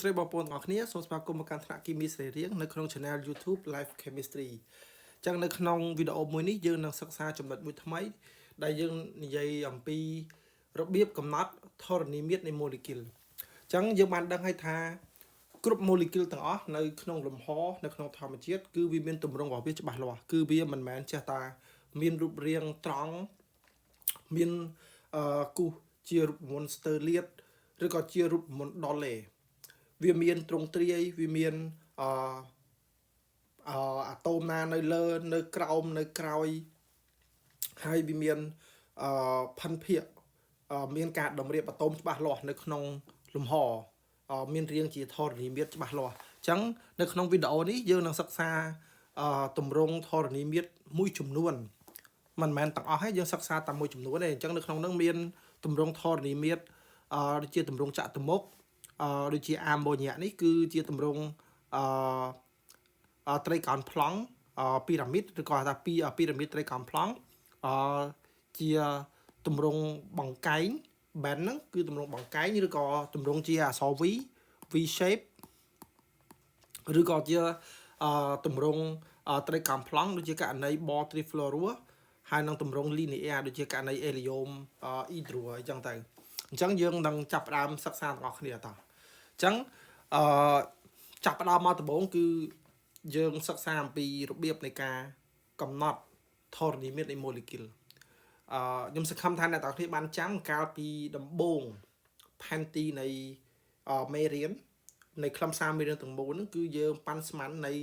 ស្ដីបងប្អូនទាំងអស់គ្នាសូមស្វាគមន៍មកកាន់ថ្នាក់គីមីសរីរាង្គនៅក្នុង Channel YouTube Life Chemistry អញ្ចឹងនៅក្នុងវីដេអូមួយនេះយើងនឹងសិក្សាចំណុចមួយថ្មីដែលយើងនិយាយអំពីរបៀបកំណត់ធរណីមាត្រនៃ molecule អញ្ចឹងយើងបានដឹងហើយថាគ្រប់ molecule ទាំងអស់នៅក្នុងលំហនៅក្នុងធម្មជាតិគឺវាមានទម្រង់របស់វាច្បាស់លាស់គឺវាមិនមែនចេះតែមានរូបរាងត្រង់មានគូសជារូបមន្តស្ទើលាតឬក៏ជារូបមន្តដុលទេវាមានទ្រង់ទ្រាយវាមានអាតូមណានៅលើនៅក្រោមនៅក្រោយហើយវាមានផិនភាគមានការតម្រៀបអាតូមច្បាស់លាស់នៅក្នុងលំហមានរាងជាធរណីមាត្រច្បាស់លាស់អញ្ចឹងនៅក្នុងវីដេអូនេះយើងនឹងសិក្សាទម្រង់ធរណីមាត្រមួយចំនួនមិនមែនទាំងអស់ទេយើងសិក្សាតែមួយចំនួនទេអញ្ចឹងនៅក្នុងនោះមានទម្រង់ធរណីមាត្រដូចជាទម្រង់ចតុមុខដូចជាអាម៉ូញ៉ានេះគឺជាទម្រង់ត្រីកោណប្លង់ពីរ៉ាមីតឬក៏ថាពីរ៉ាមីតត្រីកោណប្លង់ជាទម្រង់បង្កែង band ហ្នឹងគឺទម្រង់បង្កែងឬក៏ទម្រង់ជាអក្សរ V shape ឬក៏ជាទម្រង់ត្រីកោណប្លង់ដូចជាករណី ball triflora ហើយនឹងទម្រង់ linear ដូចជាករណី helium hydro អញ្ចឹងទៅអញ្ចឹងយើងនឹងចាប់ផ្ដើមសិក្សាទាំងអស់គ្នាតោះអញ្ចឹងចាប់ផ្ដើមមកដំបូងគឺយើងសិក្សាអំពីរបៀបនៃការកំណត់ធរណីមាត្រនៃ molecule ខ្ញុំសង្ឃឹមថាអ្នកទាំងអស់គ្នាបានចាំកាលពីដំបូងផែនទីនៃមេរៀននៃខ្លឹមសារមេរៀនទាំងមូលហ្នឹងគឺយើងប៉ាន់ស្មាននៃ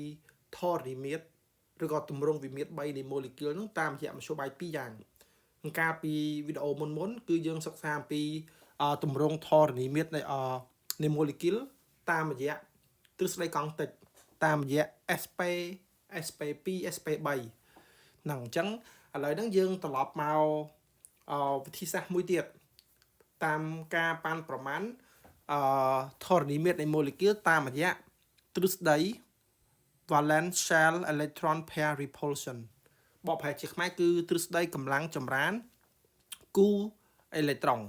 ធរណីមាត្រឬក៏ទម្រង់វិមាត្រ3នៃ molecule ហ្នឹងតាមរយៈមធ្យោបាយ2យ៉ាងកាលពីវីដេអូមុនគឺយើងសិក្សាអំពីទម្រង់ធរណីមាត្រនៃ molecule តាមរយៈទ្រឹស្ដីកង់តិចតាមរយៈ SP SP2 SP3 ហ្នឹងអញ្ចឹងឥឡូវហ្នឹងយើងត្រឡប់មកវិធីសាស្ត្រមួយទៀតតាមការប៉ាន់ប្រមាណធរណីមាត្រនៃ molecule តាមរយៈទ្រឹស្ដី valence shell electron pair repulsion បកប្រែជាខ្មែរគឺទ្រឹស្ដីកម្លាំងចម្រានគូអេឡិចត្រូន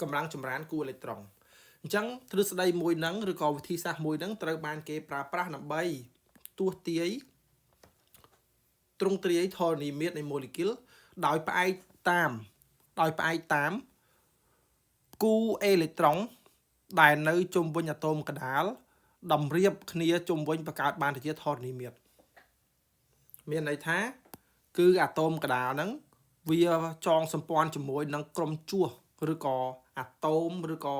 កម្លាំងចម្រានគូអេឡិចត្រូនអញ្ចឹងទ្រឹស្ដីមួយហ្នឹងឬក៏វិធីសាស្ត្រមួយហ្នឹងត្រូវបានគេប្រើប្រាស់ដើម្បីទស្សន៍ទាយទ្រង់ទ្រាយធរណីមាត្រនៃ molecule ដោយផ្អែកតាមគូអេឡិចត្រូនដែលនៅជុំវិញអាតូមកដាលតម្រៀបគ្នាជុំវិញបង្កើតបានទៅជាធរណីមាត្រមានន័យថាគឺអាតូមកដាលហ្នឹងវាចងសម្ព័ន្ធជាមួយនឹងក្រុមជួសឬក៏អាតូមឬក៏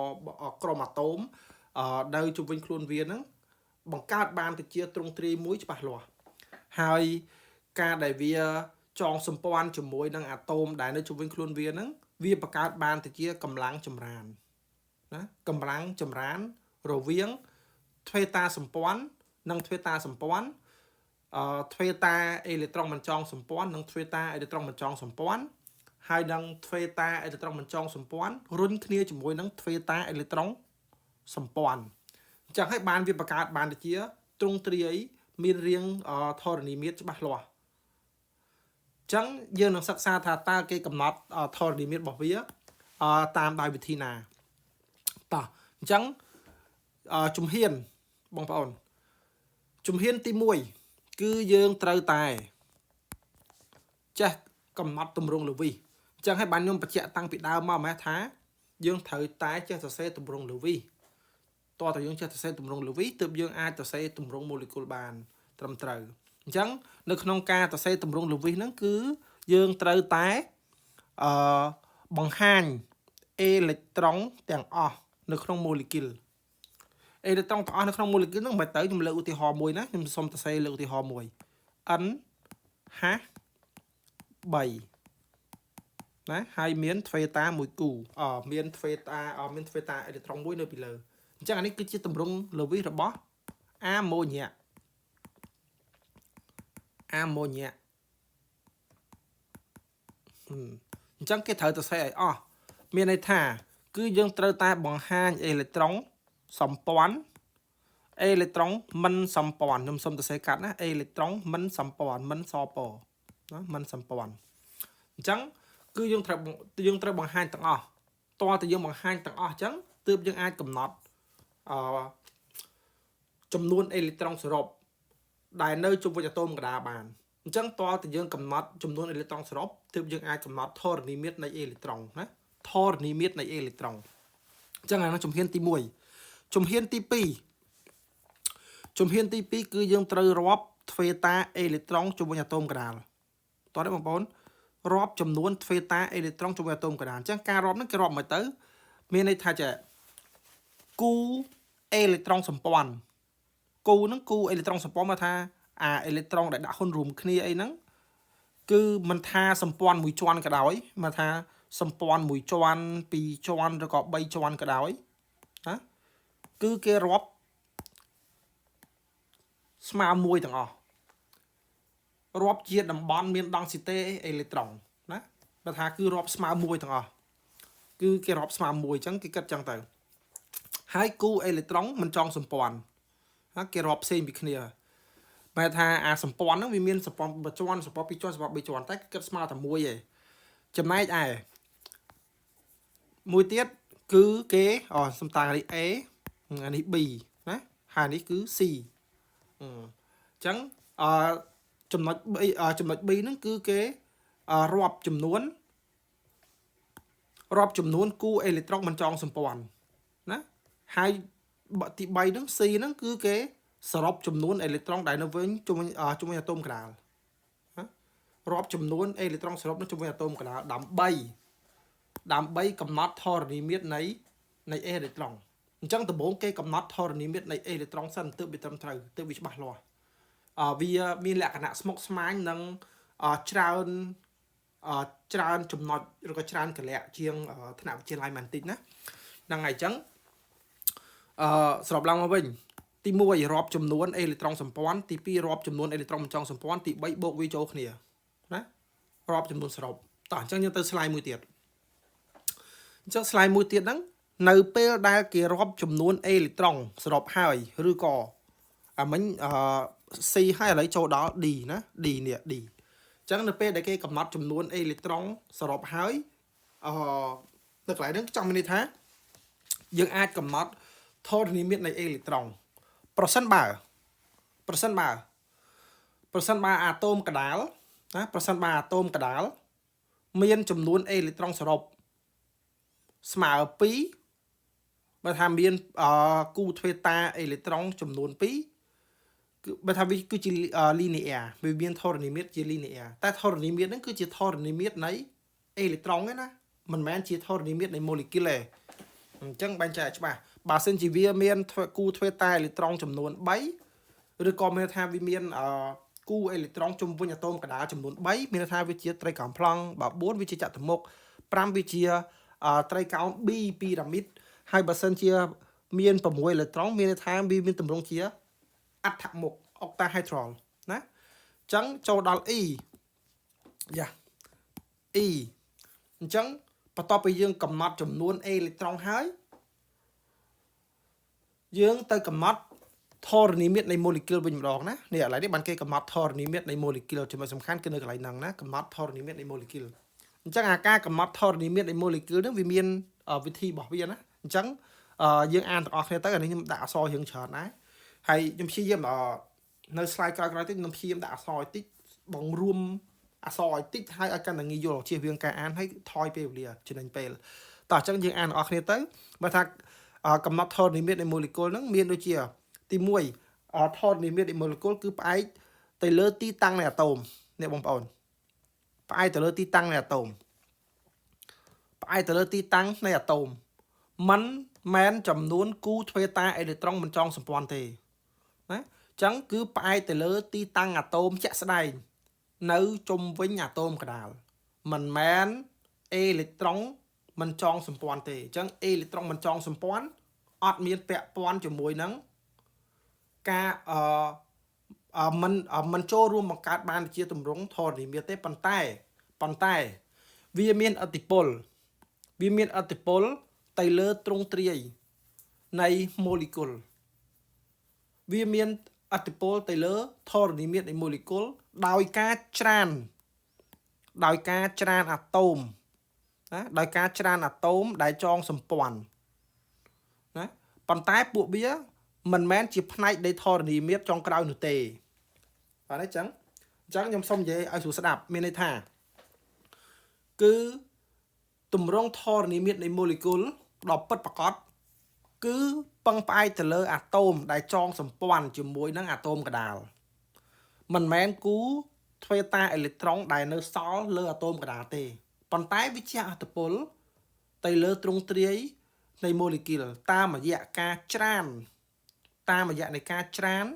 ក្រុមអាតូមនៅជុំវិញខ្លួនវាហ្នឹងបង្កើតបានទៅជាទ្រង់ទ្រាយមួយច្បាស់លាស់ហើយការដែលវាចងសម្ព័ន្ធជាមួយនឹងអាតូមដែលនៅជុំវិញខ្លួនវាហ្នឹងវាបង្កើតបានទៅជាកម្លាំងចម្រានណាកម្លាំងចម្រានរវាងទ្វេតាសម្ព័ន្ធនិងទ្វេតាសម្ព័ន្ធទ្វេតាអេឡិចត្រូនមិនចងសម្ព័ន្ធនិងទ្វេតាអេឡិចត្រូនមិនចងសម្ព័ន្ធហើយនឹងទ្វេតាអេឡិចត្រូនមិនចងសម្ព័ន្ធរុញគ្នាជាមួយនឹងទ្វេតាអេឡិចត្រូនសម្ព័ន្ធអញ្ចឹងហើយបានវាបង្កើតបានទៅជាទ្រង់ទ្រាយមានរាងធរណីមាត្រច្បាស់លាស់អញ្ចឹងយើងនឹងសិក្សាថាតើគេកំណត់ធរណីមាត្ររបស់វាតាមដោយវិធីណាតោះអញ្ចឹងជំហានបងប្អូនជំហានទី1គឺយើងត្រូវតែចេះកំណត់ទម្រង់ល្វីសអញ្ចឹងហើយបានខ្ញុំបញ្ជាក់តាំងពីដើមមកម៉េះថាយើងត្រូវតែចេះសរសេរទម្រង់ល្វីសតើតើយើងចេះសរសេរទម្រង់ល្វីសទើបយើងអាចសរសេរទម្រង់ molecule បានត្រឹមត្រូវអញ្ចឹងនៅក្នុងការសរសេរទម្រង់ល្វីសហ្នឹងគឺយើងត្រូវតែបង្ហាញអេឡិចត្រូនទាំងអស់នៅក្នុង molecule អេឡិចត្រូនទាំងអស់នៅក្នុង molecule ហ្នឹងមិនទៅខ្ញុំលើកឧទាហរណ៍មួយណាខ្ញុំសូមសរសេរលើកឧទាហរណ៍មួយ N H 3ណាហើយមានទ្វេតាមួយគូមានទ្វេតាអេឡិចត្រូនមួយនៅពីលើអញ្ចឹងអានេះគឺជាទម្រង់ល្វីសរបស់អាម៉ូញ៉ាអញ្ចឹងគេត្រូវសរសេរឲ្យអស់មានន័យថាគឺយើងត្រូវតែបង្ហាញអេឡិចត្រូនសម្ព័ន្ធអេឡិចត្រុងមិនសម្ព័ន្ធខ្ញុំសុំសរសេរកាត់ណាអេឡិចត្រុងមិនសម្ព័ន្ធមិនសពណាមិនសម្ព័ន្ធអញ្ចឹងគឺយើងត្រូវបង្ហាញទាំងអស់តើតើយើងបង្ហាញទាំងអស់អញ្ចឹងទើបយើងអាចកំណត់ ចំនួនអេឡិចត្រូងសរុបដែលនៅជុំវិញអាតូមកដាលបានអញ្ចឹងតើតើយើងកំណត់ចំនួនអេឡិចត្រូងសរុបទើបយើងអាចកំណត់ធរណីមាត្រនៃអេឡិចត្រូងណាធរណីមាត្រនៃអេឡិចត្រូងអញ្ចឹងអានោះជំហានទី1ជំហានទី2ជំហានទី2គឺយើងត្រូវរាប់ទ្វេតាអេឡិចត្រូងជុំវិញអាតូមកដាលតោះទេបងប្អូនរាប់ចំនួនទ្វេតាអេឡិចត្រូងជុំវិញអាតូមកដាលអញ្ចឹងការរាប់ហ្នឹងគេរាប់មកទៅមានន័យថាចេះគូអេឡិចត្រូងសម្ព័ន្ធគូហ្នឹងគូអេឡិចត្រូងសម្ព័ន្ធមកថាអាអេឡិចត្រូងដែលដាក់ហ៊ុនរួមគ្នាអីហ្នឹងគឺមិនថាសម្ព័ន្ធមួយជាន់ក៏ដោយមកថាសម្ព័ន្ធមួយជាន់ពីរជាន់ឬក៏3ជាន់ក៏ដោយណាគឺគេរាប់ស្មើមួយទាំងអស់រាប់ជាតំបន់មានដង់ស៊ីតេអេឡិចត្រូងណាបើថាគឺរាប់ស្មើមួយទាំងអស់គឺគេរាប់ស្មើមួយអញ្ចឹងគេគិតអញ្ចឹងទៅហើយគូអេឡិចត្រូងមិនចងសម្ព័ន្ធណាគេរាប់ផ្សេងពីគ្នាបែរថាអាសម្ព័ន្ធហ្នឹងវាមានសម្ព័ន្ធ1ជាន់សម្ព័ន្ធ2ជាន់សម្ព័ន្ធ3ជាន់តែគិតស្មើតែមួយឯងចំណែកឯមួយទៀតគឺគេសំតាំងនេះ A អានេះ B ណាហើយនេះគឺ C អញ្ចឹងចំណុច B ហ្នឹងគឺគេរាប់ចំនួនគូអេឡិចត្រូងមិនចងសម្ព័ន្ធណាហើយទី3ហ្នឹង C ហ្នឹងគឺគេសរុបចំនួនអេឡិចត្រូងដែលនៅវិញជុំវិញអាតូមកដាលណារាប់ចំនួនអេឡិចត្រូងសរុបនៅជុំវិញអាតូមកដាលដើម្បីកំណត់ធរណីមាត្រនៃអេឡិចត្រូងអញ្ចឹងដំបូងគេកំណត់ធរណីមាត្រនៃអេឡិចត្រុងសិនទើបវាត្រឹមត្រូវទើបវាច្បាស់លាស់វាមានលក្ខណៈស្មុគស្មាញនិងច្រើនចំណុចឬក៏ច្រើនកលៈជាងថ្នាក់វិទ្យាល័យបន្តិចណាហ្នឹងហើយអញ្ចឹងសរុបឡើងមកវិញទី1រាប់ចំនួនអេឡិចត្រុងសម្ព័ន្ធទី2រាប់ចំនួនអេឡិចត្រុងមិនចងសម្ព័ន្ធទី3បូកវាចូលគ្នាណារាប់ចំនួនសរុបតោះអញ្ចឹងយើងទៅស្លាយមួយទៀតអញ្ចឹងស្លាយមួយទៀតហ្នឹងនៅពេលដែលគេរាប់ចំនួនអេឡិចត្រុងសរុបហើយឬក៏អាមិញC ហើយឥឡូវចូលដល់ D ណា D នេះ D អញ្ចឹងនៅពេលដែលគេកំណត់ចំនួនអេឡិចត្រុងសរុបហើយនៅកន្លែងហ្នឹងចង់មានន័យថាយើងអាចកំណត់ធរណីមាត្រនៃអេឡិចត្រុងប្រសិនបើអាតូមកដាលណាប្រសិនបើអាតូមកដាលមានចំនួនអេឡិចត្រុងសរុបស្មើ2បើថាមានគូទ្វេតាអេឡិចត្រុងចំនួន2គឺបើថាវាគឺជា linear វាមានធរណីមាត្រជា linear តែធរណីមាត្រហ្នឹងគឺជាធរណីមាត្រនៃអេឡិចត្រុងឯណាមិនមែនជាធរណីមាត្រនៃ molecule ទេអញ្ចឹងបែងចែកច្បាស់បើសិនជាវាមានគូទ្វេតាអេឡិចត្រុងចំនួន3ឬក៏មានថាវាមានគូអេឡិចត្រុងជុំវិញអាតូមកដាលចំនួន3មានថាវាជាត្រីកោណប្លង់បើ4វាជាចតុមុខ5វាជាត្រីកោណ B ពីរ៉ាមីតហើយបើសិនជាមាន6អេឡិចត្រុងមានថាវាមានទម្រង់ជាអដ្ឋមុខ octahedral ណាអញ្ចឹងចូលដល់ E យ៉ា E អញ្ចឹងបន្ទាប់ពីយើងកំណត់ចំនួនអេឡិចត្រុងហើយយើងទៅកំណត់ធរណីមាត្រនៃ molecule វិញម្ដងណានេះឥឡូវនេះបានគេកំណត់ធរណីមាត្រនៃ molecule ចំណុចសំខាន់គឺនៅកន្លែងហ្នឹងណាកំណត់ធរណីមាត្រនៃ molecule អញ្ចឹងអាការកំណត់ធរណីមាត្រនៃ molecule ហ្នឹងវាមានវិធីរបស់វាណាអញ្ចឹងយើងអានទាំងអស់គ្នាទៅអានេះខ្ញុំដាក់អក្សរយើងច្រើនដែរហើយខ្ញុំព្យាយាមនៅ slide ក្រោយៗទៀតខ្ញុំព្យាយាមដាក់អក្សរឲ្យតិចបងរួមអក្សរឲ្យតិចហើយឲ្យកាន់តែងាយយល់ជៀសវាងការអានហើយថយពេលវេលាចំណេញពេលតោះអញ្ចឹងយើងអានទាំងអស់គ្នាទៅបើថាកំណត់ធរណីមាត្រនៃ molecule ហ្នឹងមានដូចជាទី1ធរណីមាត្រនៃ molecule គឺផ្អែកទៅលើទីតាំងនៃអាតូមនេះបងប្អូនផ្អែកទៅលើទីតាំងនៃអាតូមមិនមែនចំនួនគូទ្វេតាអេឡិចត្រុងមិនចងសម្ព័ន្ធទេណាអញ្ចឹងគឺផ្អែកទៅលើទីតាំងអាតូមជាក់ស្ដែងនៅជុំវិញអាតូមកដាលមិនមែនអេឡិចត្រុងមិនចងសម្ព័ន្ធទេអញ្ចឹងអេឡិចត្រុងមិនចងសម្ព័ន្ធអត់មានពាក់ព័ន្ធជាមួយនឹងការមិនចូលរួមបង្កើតបានជាទម្រង់ធរណីមាត្រទេប៉ុន្តែវាមានឥទ្ធិពលទៅលើទ្រង់ទ្រាយនៃ molecule វាមានឥទ្ធិពលទៅលើធរណីមាត្រនៃ molecule ដោយការច្រានអាតូមណាដោយការច្រានអាតូមដែលចងសម្ព័ន្ធណាប៉ុន្តែពួកវា mình men chỉផ្នែក នៃធរណីមាត្រចុងក្រោយនោះទេបាទអញ្ចឹងខ្ញុំសូមនិយាយឲ្យស្រួលស្ដាប់មានន័យថាគឺទម្រង់ធរណីមាត្រនៃ molecule ដ៏ពិតប្រាកដគឺពឹងផ្អែកទៅលើអាតូមដែលចងសម្ព័ន្ធជាមួយនឹងអាតូមកដាលមិនមែនគូទ្វេតាអេឡិចត្រូងដែលនៅសល់លើអាតូមកដាលទេប៉ុន្តែវាជាអត្តពលទៅលើទ្រង់ទ្រាយនៃ molecule តាមរយៈការច្រានតាមរយៈនៃការច្រាន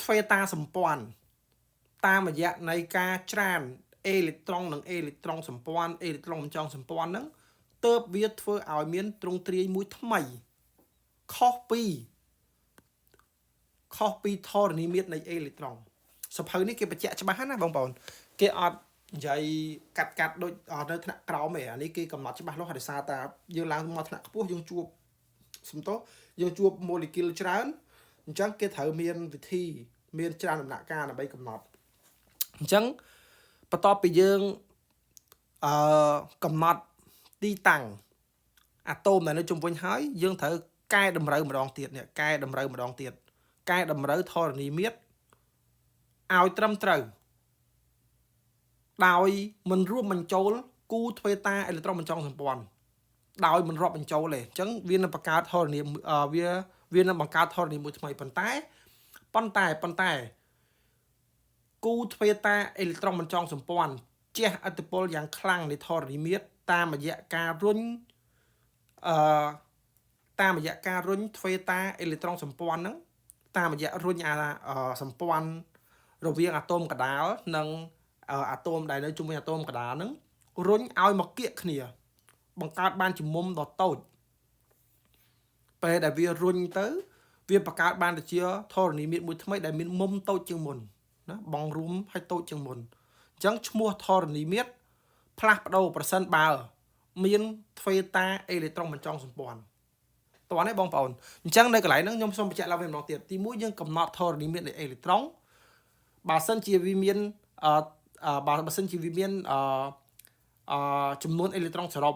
ទ្វេតាសម្ព័ន្ធតាមរយៈនៃការច្រានអេឡិចត្រូងនិងអេឡិចត្រូងសម្ព័ន្ធអេឡិចត្រូងបញ្ចងសម្ព័ន្ធហ្នឹងទើបវាធ្វើឲ្យមានទ្រង់ទ្រាយមួយថ្មីខុសពីធរណីមាត្រនៃអេឡិចត្រូងសភៅនេះគេបញ្ជាក់ច្បាស់ណាបងប្អូនគេអត់និយាយកាត់ដូចនៅថ្នាក់ក្រោមទេអានេះគេកំណត់ច្បាស់លាស់ដោយសារតែយើងឡើងមកថ្នាក់ខ្ពស់យើងជួបសំទោសយើងជួប molecule ច្រើនអញ្ចឹងគេត្រូវមានវិធីមានច្រើនដំណាក់កាលដើម្បីកំណត់អញ្ចឹងបន្ទាប់ពីយើងកំណត់ទីតាំងអាតូមដែលនៅជុំវិញហើយយើងត្រូវកែតម្រូវម្ដងទៀតនេះកែតម្រូវធរណីមាត្រឲ្យត្រឹមត្រូវដោយមិនរួមបញ្ចូលគូទ្វេតាអេឡិចត្រូងបញ្ចងសម្ព័ន្ធដោយមិនរាប់បញ្ចូលទេអញ្ចឹងវានឹងបង្កើតធរណីវានឹងបង្កើតធរណីមួយថ្មីប៉ុន្តែគូទ្វេតាអេឡិចត្រូងបញ្ចងសម្ព័ន្ធជះឥទ្ធិពលយ៉ាងខ្លាំងនៃធរណីមាត្រតាមរយៈការរុញទ្វេតាអេឡិចត្រូងសម្ព័ន្ធហ្នឹងតាមរយៈរុញសម្ព័ន្ធរវាងអាតូមកដាលនិងអាតូមដែលនៅជុំវិញអាតូមកដាលហ្នឹងរុញឲ្យមកគៀកគ្នាបង្កើតបានជាមុំដ៏តូចពេលដែលវារុញទៅវាបង្កើតបានជាធរណីមាត្រមួយថ្មីដែលមានមុំតូចជាងមុនណាបងរួមឲ្យតូចជាងមុនអញ្ចឹងឈ្មោះធរណីមាត្រផ្លាស់ប្ដូរប្រសិនបើមានទ្វេតាអេឡិចត្រូងបញ្ចងសម្ព័ន្ធតោះនេះបងប្អូនអញ្ចឹងនៅកន្លែងហ្នឹងខ្ញុំសូមបញ្ជាក់ឡើងវិញម្ដងទៀតទី1យើងកំណត់ធរណីមាត្រនៃអេឡិចត្រូងបើសិនជាវាមានចំនួនអេឡិចត្រូងសរុប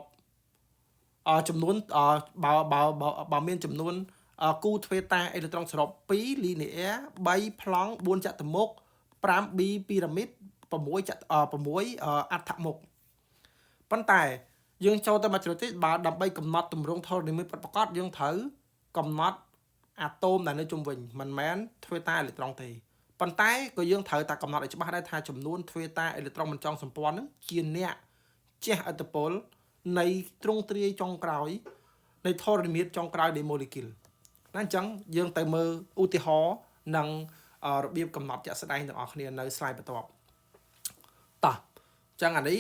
ចំនួនបើមានចំនួនគូទ្វេតាអេឡិចត្រូងសរុប2 linear 3 ប្លង់ 4 ចតុមុខ 5 b ពីរ៉ាមីត 6 អត្ថមុខប៉ុន្តែយើងចូលទៅមកជ្រុលតិចបើដើម្បីកំណត់ទម្រង់ធរណីមាត្រប្រកបយើងត្រូវកំណត់អាតូមដែលនៅជុំវិញមិនមែនទ្វេតាអេឡិចត្រូងទេប៉ុន្តែក៏យើងត្រូវតែកំណត់ឲ្យច្បាស់ដែរថាចំនួនទ្វេតាអេឡិចត្រូងបញ្ចងសម្ព័ន្ធហ្នឹងជាអ្នកជះឥទ្ធិពលនៃទ្រង់ទ្រាយចុងក្រោយនៃធរណីមាត្រចុងក្រោយនៃ molecule ណាអញ្ចឹងយើងទៅមើលឧទាហរណ៍និងរបៀបកំណត់ជាក់ស្ដែងទាំងអស់គ្នានៅ slide បន្ទាប់តោះអញ្ចឹងអានេះ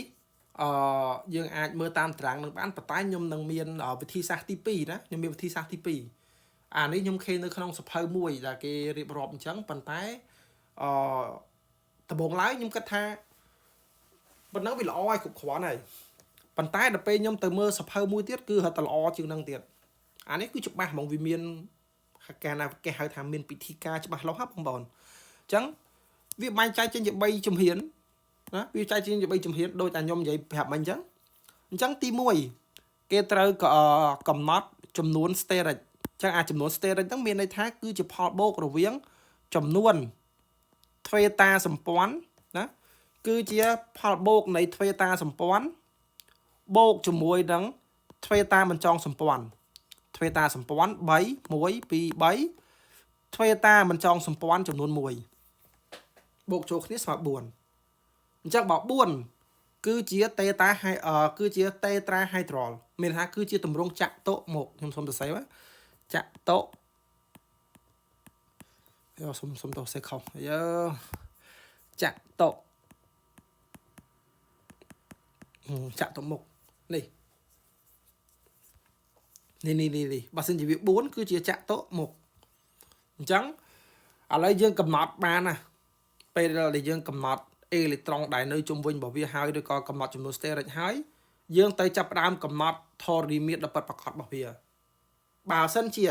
យើងអាចមើលតាមតារាងនឹងបានប៉ុន្តែខ្ញុំនឹងមានវិធីសាស្ត្រទី2ណាខ្ញុំមានវិធីសាស្ត្រទី2អានេះខ្ញុំឃើញនៅក្នុងសភៅមួយដែលគេរៀបរាប់អញ្ចឹងប៉ុន្តែដំបូងឡើយខ្ញុំគិតថាប៉ុណ្ណឹងវាល្អហើយគ្រប់គ្រាន់ហើយប៉ុន្តែដល់ពេលខ្ញុំទៅមើលសភៅមួយទៀតគឺរត់តែល្អជាងនឹងទៀតអានេះគឺច្បាស់ហ្មងវាមានគេហៅថាមានពិធីការច្បាស់លាស់ហ่าបងប្អូនអញ្ចឹងវាបែងចែកចេញជា3ជំហានណាវាចែកចេញជា3ជំហានដូចតែខ្ញុំនិយាយប្រាប់មិញអញ្ចឹងទី1គេត្រូវកំណត់ចំនួន steric អញ្ចឹងចំនួន steric ហ្នឹងមានន័យថាគឺជាផលបូករវាងចំនួនទ្វេតាសម្ព័ន្ធណាគឺជាផលបូកនៃទ្វេតាសម្ព័ន្ធបូកជាមួយនឹងទ្វេតាបញ្ចងសម្ព័ន្ធទ្វេតាសម្ព័ន្ធ3 1 2 3ទ្វេតាបញ្ចងសម្ព័ន្ធចំនួន1បូកចូលគ្នាស្មើ4អញ្ចឹងបើ4គឺជាតេតាគឺជាតេត្រាហៃដ្រូលមានថាគឺជាទម្រង់ចតុមុខខ្ញុំសុំសរសេរចតុសុំទោសសេខុសចតុមុខនេះបើសិនជាវា4គឺជាចតុមុខអញ្ចឹងឥឡូវយើងកំណត់បានណាពេលដែលយើងកំណត់អេឡិចត្រូងដែលនៅជុំវិញរបស់វាហើយឬក៏កំណត់ចំនួន steric ហើយយើងទៅចាប់ផ្ដើមកំណត់ធរណីមាត្រដ៏ពិតប្រាកដរបស់វាបើសិនជា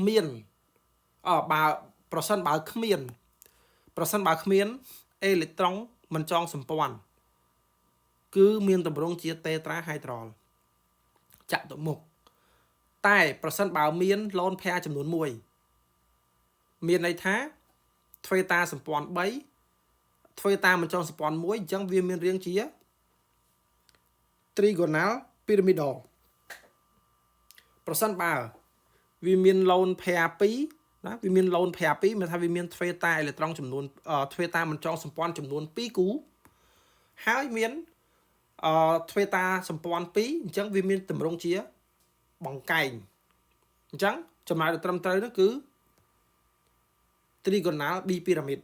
មានបើប្រសិនបើគ្មានអេឡិចត្រូងមិនចងសម្ព័ន្ធគឺមានទម្រង់ជាតេត្រាហៃដ្រូលចតុមុខ តែប្រសិនបើមាន lone pair ចំនួន1មានន័យថាទ្វេតាសម្ព័ន្ធ3ទ្វេតាមិនចងសម្ព័ន្ធ1អញ្ចឹងវាមានរាងជា trigonal pyramidal ប្រសិនបើវាមាន lone pair 2ណាវាមាន lone pair 2មានថាវាមានទ្វេតាអេឡិចត្រូនចំនួនទ្វេតាមិនចងសម្ព័ន្ធចំនួន2គូហើយមានទ្វេតាសម្ព័ន្ធ2អញ្ចឹងវាមានទម្រង់ជាបង្កែងអញ្ចឹងចំណៅត្រឹមត្រូវនោះគឺ trigonal b pyramid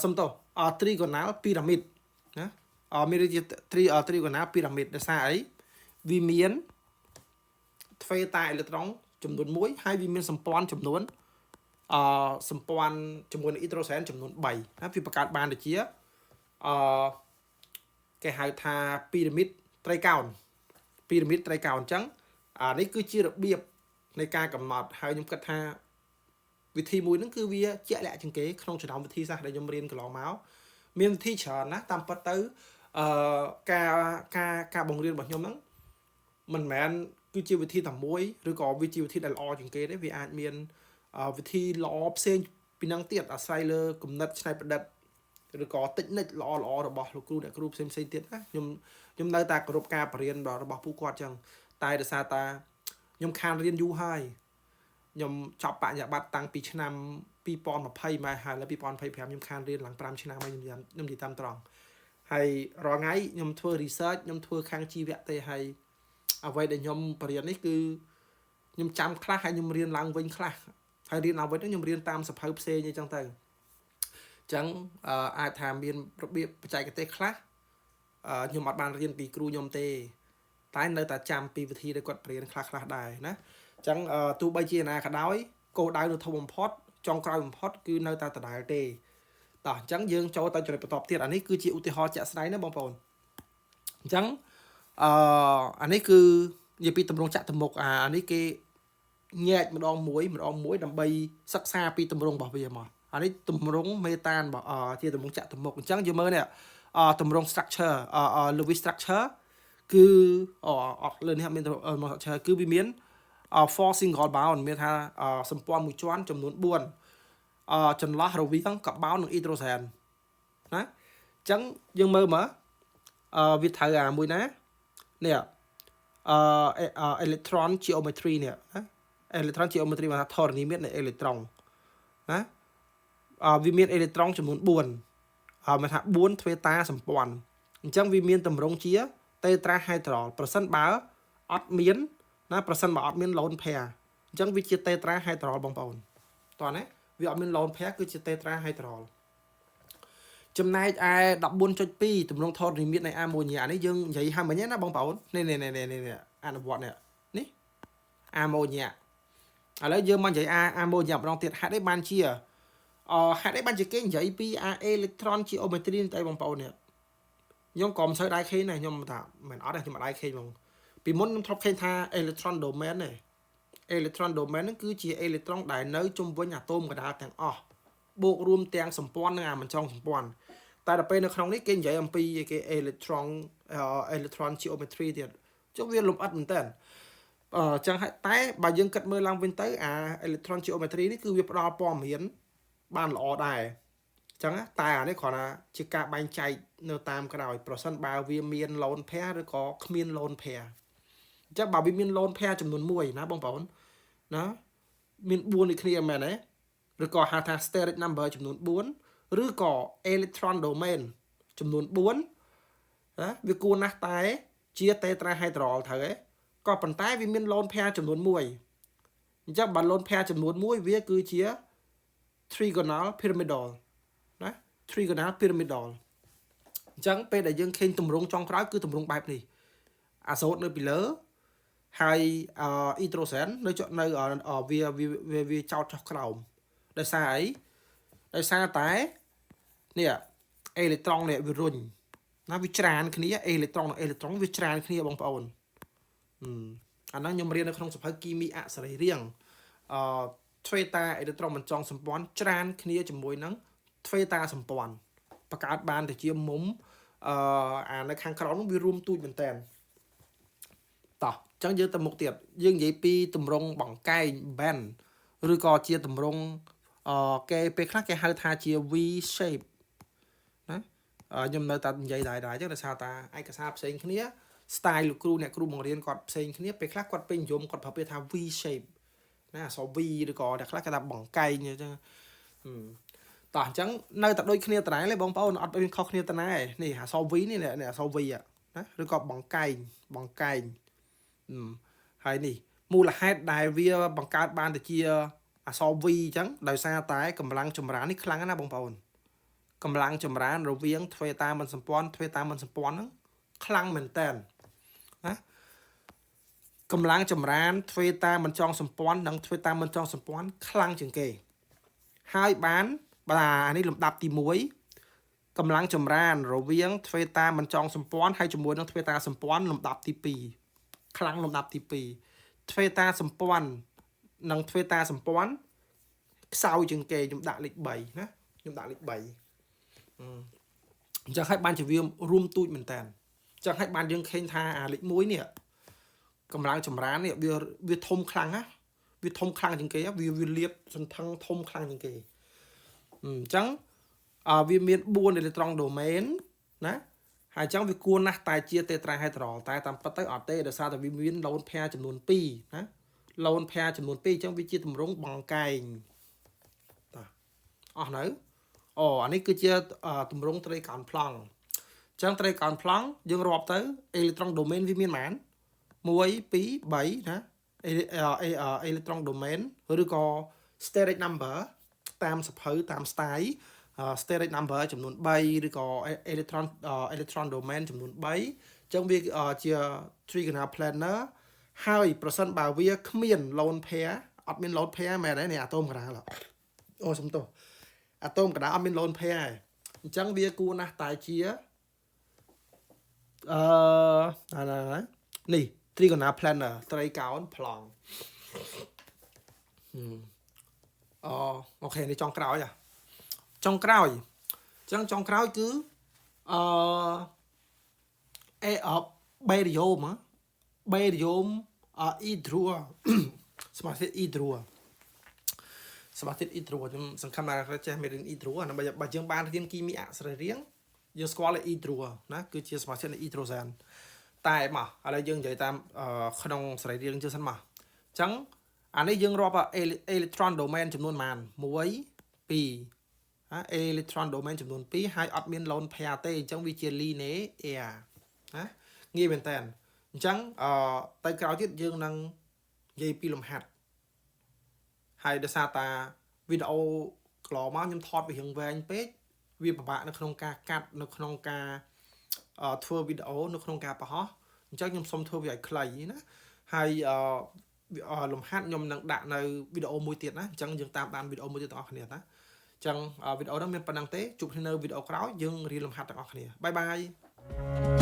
សុំទោសtrigonal pyramid ណាមានជា trigonal pyramid ដោយសារអីវាមានទ្វេតាអេឡិចត្រូនចំនួន1ហើយវាមានសម្ព័ន្ធចំនួនសម្ព័ន្ធជាមួយនឹងអ៊ីដ្រូសែនចំនួន3ណាវាបង្កើតបានដូចជាគេហៅថាពីរ៉ាមីតត្រីកោណអញ្ចឹងនេះគឺជារបៀបនៃការកំណត់ហើយខ្ញុំគិតថាវិធីមួយហ្នឹងគឺវាជាក់លាក់ជាងគេក្នុងចំណោមវិធីសាស្ត្រដែលខ្ញុំរៀនកន្លងមកមានវិធីច្រើនណាស់តាមពិតទៅការបង្រៀនរបស់ខ្ញុំហ្នឹងមិនមែនគឺជាវិធីតែមួយឬក៏វាជាវិធីដែលល្អជាងគេទេវាអាចមានវិធីល្អផ្សេងពីហ្នឹងទៀតអាស្រ័យលើគំនិតច្នៃប្រឌិតឬក៏តិចនិចល្អរបស់លោកគ្រូអ្នកគ្រូផ្សេងទៀតណាខ្ញុំនៅតែគោរពការបរៀនរបស់ពួកគាត់ចឹងតែដោយសារតាខ្ញុំខានរៀនយូរហើយខ្ញុំចប់បញ្ញាបត្រតាំងពីឆ្នាំ2020មកហើយដល់2025ខ្ញុំខានរៀនឡើង5ឆ្នាំហើយខ្ញុំនិយាយតាមត្រង់ហើយរាល់ថ្ងៃខ្ញុំធ្វើ research ខ្ញុំធ្វើខាងជីវៈទេហើយអ្វីដែលខ្ញុំបរៀននេះគឺខ្ញុំចាំខ្លះហើយខ្ញុំរៀនឡើងវិញខ្លះហើយរៀនឡើងវិញខ្ញុំរៀនតាមសភៅផ្សេងអីចឹងទៅអញ្ចឹងអាចថាមានរបៀបបច្ចេកទេសខ្លះខ្ញុំអត់បានរៀនពីគ្រូខ្ញុំទេតែនៅតែចាំពីវិធីដែលគាត់បរៀនខ្លះដែរណាអញ្ចឹងទោះបីជាណាក៏ដោយគោលដៅនៅធំបំផុតចុងក្រោយបំផុតគឺនៅតែដដែលទេតោះអញ្ចឹងយើងចូលទៅចំណុចបន្តទៀតអានេះគឺជាឧទាហរណ៍ជាក់ស្ដែងណាបងប្អូនអញ្ចឹងអានេះគឺនិយាយពីទម្រង់ចាក់ទៅមុខអានេះគេញែកម្ដងមួយដើម្បីសិក្សាពីទម្រង់របស់វាមកអានេះទម្រង់មេតានជាទម្រង់ចាក់ទៅមុខអញ្ចឹងយើងមើលនេះទម្រង់ structure Lewis structure គឺអត់លើនេះមានទម្រង់ structure គឺវាមាន four single bond មានថាសម្ព័ន្ធមួយជាន់ចំនួន4ចន្លោះរវាងកាបូននិងអ៊ីដ្រូសែនណាអញ្ចឹងយើងមើលមកវាត្រូវមួយណានេះelectron geometry នេះណា electron geometry មកថាធរណីមាត្រនៃអេឡិចត្រូនណាវាមានអេឡិចត្រូនចំនួន4មកថា4ទ្វេតាសម្ព័ន្ធអញ្ចឹងវាមានទម្រង់ជា tetrahedral ប្រសិនបើអត់មានណាប្រសិនបើអត់មាន lone pair អញ្ចឹងវាជា tetrahedral បងប្អូនតោះណាវាអត់មាន lone pair គឺជា tetrahedral ចំណែកឯ 14.2 ទម្រង់ធរណីមាត្រនៃអាម៉ូញ៉ានេះយើងនិយាយហើយមិញណាបងប្អូននេះអនុវត្តនេះអាម៉ូញ៉ាឥឡូវយើងមកនិយាយអាម៉ូញ៉ាម្ដងទៀតហេតុអីបានជាគេនិយាយពីអេឡិចត្រូន geometry នេះតែបងប្អូននេះខ្ញុំក៏មិនសូវដែរឃើញដែរខ្ញុំថាមិនអត់ទេខ្ញុំអត់ដែរឃើញហ្មងពីមុនខ្ញុំធ្លាប់ឃើញថា electron domain ទេ electron domain ហ្នឹងគឺជាអេឡិចត្រូនដែលនៅជុំវិញអាតូមកណ្ដាលទាំងអស់បូករួមទាំងសម្ព័ន្ធនិងអាមិនចងសម្ព័ន្ធតែដល់ពេលនៅក្នុងនេះគេនិយាយអំពីគេ electron geometry ទៀតចុះវាលម្អិតមែនតើចឹងតែបើយើងគិតមើលឡើងវិញទៅអា electron geometry នេះគឺវាផ្ដល់ព័ត៌មានបានល្អដែរអញ្ចឹងតែអានេះគ្រាន់តែជាការបែងចែកនៅតាមក្រោយប្រសិនបើវាមាន lone pair ឬក៏គ្មាន lone pair អញ្ចឹងបើវាមាន lone pair ចំនួន1ណាបងប្អូនណាមាន4ដូចគ្នាមែនទេឬក៏ហៅថា steric number ចំនួន4ឬក៏ electron domain ចំនួន4ណាវាគួរណាស់តែជា tetrahedral ត្រូវទេក៏ប៉ុន្តែវាមាន lone pair ចំនួន1អញ្ចឹងបើ lone pair ចំនួន1វាគឺជា trigonal pyramidal ណា trigonal pyramidal អញ្ចឹងពេលដែលយើងឃើញទម្រង់ចុងក្រោយគឺទម្រង់បែបនេះអាសូតនៅពីលើហើយអ៊ីដ្រូសែននៅវាចោតចុះក្រោមដោយសារអីដោយសារតែនេះអេឡិចត្រូននេះវារុញណាវាច្រានគ្នាអេឡិចត្រូននិងអេឡិចត្រូនវាច្រានគ្នាបងប្អូនអាហ្នឹងខ្ញុំរៀននៅក្នុងសភៅគីមីអសរីរាង្គទ្វេតាអេឡិចត្រូនមិនចងសម្ព័ន្ធច្រានគ្នាជាមួយនឹងទ្វេតាសម្ព័ន្ធបង្កើតបានទៅជាមុំនៅខាងក្រោមនោះវារួមទូចមែនតើ tỏ chẳng dư tầm một tiệt dương giấy pi tầm rong bằng cây band rồi có chia tầm rong cái pe khác cái hai tha chia V shape đấy nhưng mà ta dạy đại chắc là sao ta ai cả sao xây cái này style của crew này crew bằng riêng còn xây cái này pe khác còn pin dùng còn phải pe tha V shape nè so V rồi có đặc khác cái ta bằng cây như thế tỏ chẳng nơi tập đôi kia tại lấy bóng bao nó bên khóc kia tại này nè hả so ví này nè so vi à rồi có bằng cây hay nè mua là hai đài vía bằng card ban để chia so vi chẳng đời xa tái cầm lăng chùm rán nít khăn á bóng bao cầm lăng chùm rán rồi viếng thuê ta mình sắm pon khăn mình tên cầm lăng chùm rán thuê ta mình trong sắm pon đằng thuê ta mình trong sắm pon khăn chừng kề hai bán bà này lụm đạp tì muối cầm lăng chùm rán rồi viếng thuê ta mình trong sắm pon hay chùm muối đằng thuê ta sắm pon lụm đạp tì pì khăn lụm đạp tì pì thuê ta sắm pon đằng thuê ta sắm pon sau chừng kề nhụm đại lịch 7 nhé nhụm đại lịch 7 chẳng hay ban chỉ viêm room tụi mình tàn chẳng hay ban dương khen tha lịch muối nè cầm lăng chùm rán nè việc thông khăn á việc thông khăn chừng kề á việc liệp dần thăng thông khăn chừng kề chẳng vì miền buôn để trong domain nè hai chẳng việc cuốn nát tài chia tê trai hai trò tài tam bắt tới ở tê để sao tại vì miền lâu phe chấm nôn pi nè lâu phe chấm nôn pi chẳng vì chia tầm rong bằng cài nữa anh ấy cứ chia tầm rong tây cản plong chẳng tây cản plong dương rọp tới electron domain vì miền mãn muối pí 7 nè electron domain rồi có steric number tam sập hơi tam style steric number chấm nôn 3 rồi có electron domain chấm nôn 3 trong việc chia trigonal planar 2% bảo vi miền lone pair admin lone pair mà đấy này atom cả là ô xong tôi atom cả admin lone pair chẳng việc cu na tài chia nè trigonal planar tray cao plong ok này trong cào à trong cào trong cào cứ barium á barium hydro smart hydro smart hydro chúng sẵn camera ra che mấy hydro nó bây giờ ban riêng kim ạ sẽ riêng giờ squat là hydro nó cứ chia smart là hydrogen tại mà ở đây dương vậy tam không sẽ riêng chưa sẵn mà chẳng anh ấy dương rọp electron domain chấm nôn màn muối pi electron domain chấm nôn pi hai admin lone pair t trong vi chia ly nế air nghe bên tên chẳng tay cao tiết dương năng dây pi lồng hạt hay để sao ta video lò máu nhâm thọt về hướng về anh page vì bạn nó không ca cắt nó không ca thua video nó không ca bà hó chắc nhâm xong thua về clay nữa hay lồng hát nhom năng đạn nơi video môi tiệt á chẳng dừng tam đàn video môi tiệt ở này á chẳng video đó mình phần năng tế chụp hình video cáo dừng ri lồng hát ở này bye bye